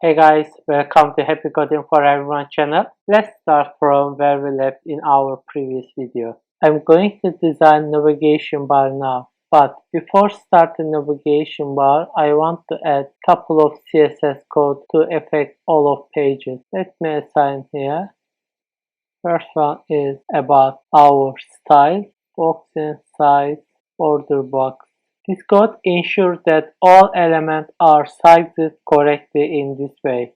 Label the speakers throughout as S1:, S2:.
S1: Hey guys, welcome to Happy Coding for Everyone channel. Let's start from where we left in our previous video. I'm going to design navigation bar now, but before starting navigation bar, I want to add couple of CSS code to affect all of pages. Let me assign here. First one is about our style, box and size, border box. This code ensures that all elements are sized correctly in this way.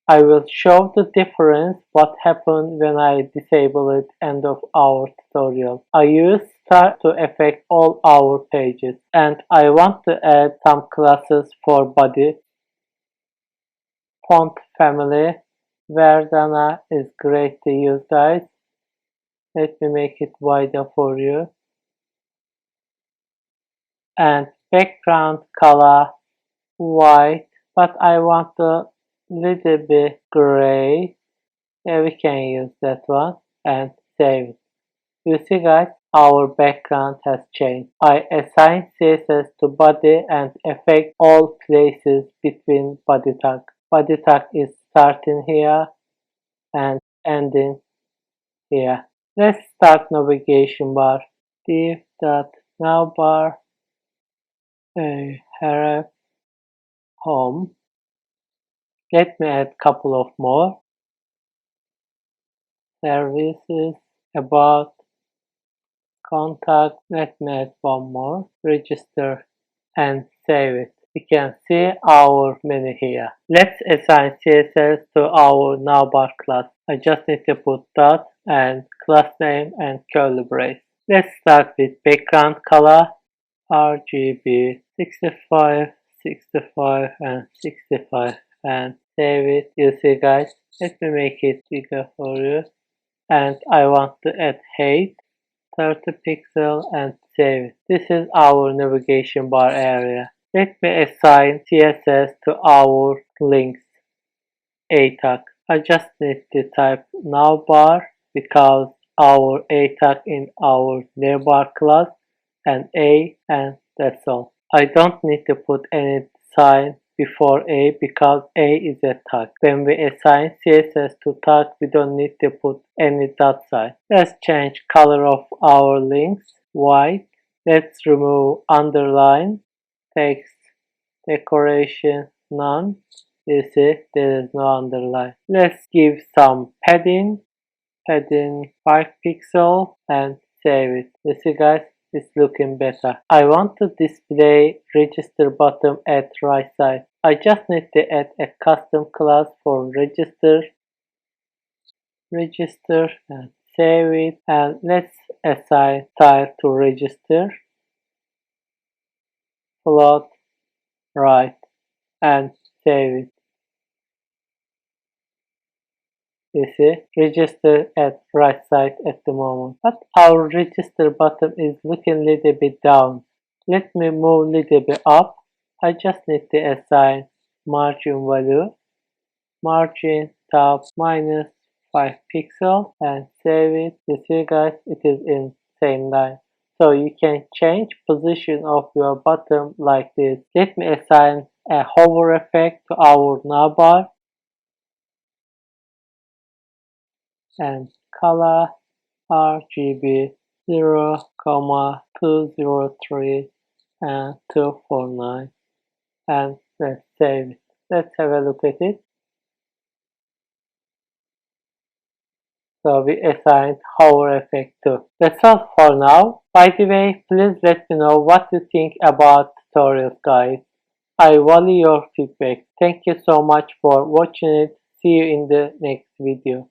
S1: I will show the difference what happens when I disable it end of our tutorial. I use star to affect all our pages and I want to add some classes for body. Font family, Verdana is great to use guys. Let me make it wider for you. And background color white, but I want a little bit gray. Yeah, we can use that one and save it. You see guys, our background has changed. I assign CSS to body and affect all places between body tag. Body tag is starting here and ending here. Let's start navigation bar. Div.navbar href home. Let me add couple of more. Services, about, contact. Let me add one more. Register and save it. We can see our menu here. Let's assign CSS to our navbar class. I just need to put dot and class name and curly brace. Let's start with background color. RGB 65, 65 and 65 and save it. You see guys, let me make it bigger for you. And I want to add height 30 pixel and save it. This is our navigation bar area. Let me assign CSS to our links A tag. I just need to type navbar because our A tag in our navbar class and A and that's all. I don't need to put any sign before A because A is a tag. When we assign CSS to tag, we don't need to put any dot sign. Let's change color of our links, white. Let's remove underline, text, decoration, none. You see, there is no underline. Let's give some padding 5 pixel and save it. You see guys, it's looking better. I want to display register button at right side. I just need to add a custom class for register and save it, and let's assign style to register, float right and save it. You see, register at right side at the moment, but our register button is looking a little bit down. Let me move a little bit up. I just need to assign margin value, margin top minus 5 pixel and save it. You see guys, it is in same line. So you can change position of your button like this. Let me assign a hover effect to our navbar and color RGB 0,203 and 249 and let's save it. Let's have a look at it. So we assigned hover effect too. That's all for now. By the way, please let me know what you think about tutorials guys. I value your feedback. Thank you so much for watching it. See you in the next video.